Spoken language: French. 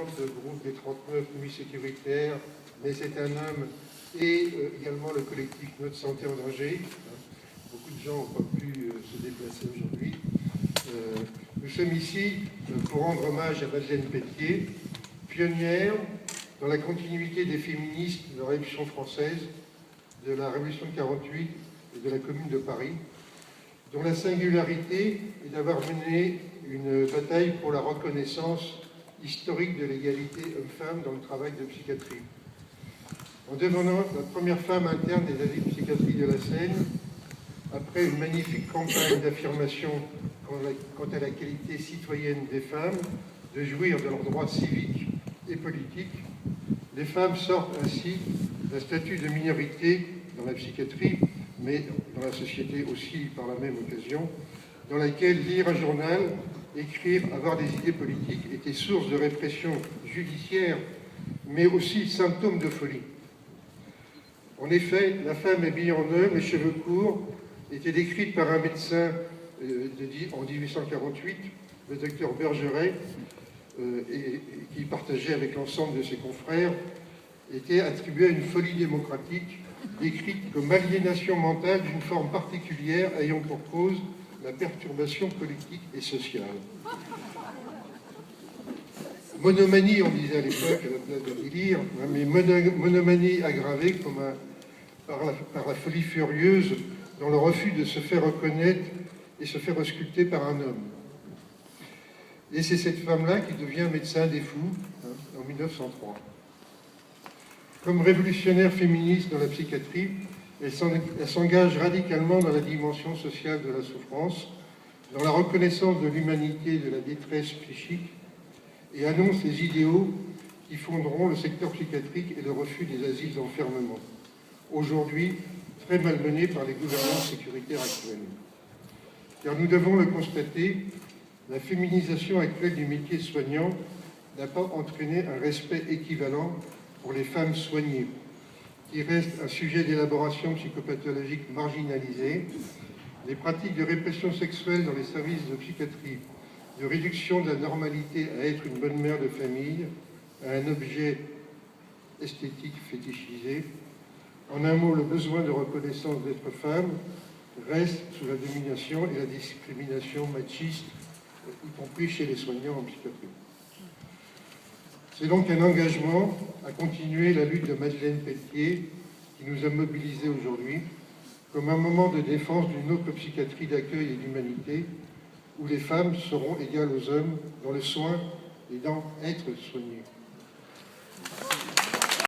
présidente du groupe des 39 nuits sécuritaires, mais c'est un homme, et également le collectif Notre Santé en danger. Beaucoup de gens n'ont pas pu se déplacer aujourd'hui. Nous sommes ici pour rendre hommage à Madeleine Pelletier, pionnière dans la continuité des féministes de la Révolution française, de la Révolution de 48 et de la Commune de Paris, dont la singularité est d'avoir mené une bataille pour la reconnaissance historique de l'égalité homme-femme dans le travail de psychiatrie. En devenant la première femme interne des asiles de psychiatrie de la Seine, après une magnifique campagne d'affirmation quant à la qualité citoyenne des femmes, de jouir de leurs droits civiques et politiques, les femmes sortent ainsi d'un statut de minorité dans la psychiatrie, mais dans la société aussi par la même occasion, dans laquelle lire un journal, écrire, avoir des idées politiques était source de répression judiciaire, mais aussi symptôme de folie. En effet, la femme habillée en homme, les cheveux courts, était décrite par un médecin en 1848, le docteur Bergeret, et qui partageait avec l'ensemble de ses confrères, était attribuée à une folie démocratique, décrite comme aliénation mentale d'une forme particulière ayant pour cause la perturbation politique et sociale. Monomanie, on disait à l'époque, à la place de délire, mais monomanie aggravée comme par la folie furieuse dans le refus de se faire reconnaître et se faire ausculter par un homme. Et c'est cette femme-là qui devient médecin des fous en 1903. Comme révolutionnaire féministe dans la psychiatrie, elle s'engage radicalement dans la dimension sociale de la souffrance, dans la reconnaissance de l'humanité de la détresse psychique, et annonce les idéaux qui fonderont le secteur psychiatrique et le refus des asiles d'enfermement, aujourd'hui très malmenés par les gouvernances sécuritaires actuelles. Car nous devons le constater, la féminisation actuelle du métier soignant n'a pas entraîné un respect équivalent pour les femmes soignées, qui reste un sujet d'élaboration psychopathologique marginalisé. Les pratiques de répression sexuelle dans les services de psychiatrie, de réduction de la normalité à être une bonne mère de famille, à un objet esthétique fétichisé, en un mot, le besoin de reconnaissance d'être femme, reste sous la domination et la discrimination machiste, y compris chez les soignants en psychiatrie. C'est donc un engagement à continuer la lutte de Madeleine Pelletier qui nous a mobilisés aujourd'hui comme un moment de défense d'une autre psychiatrie d'accueil et d'humanité où les femmes seront égales aux hommes dans le soin et dans être soignées.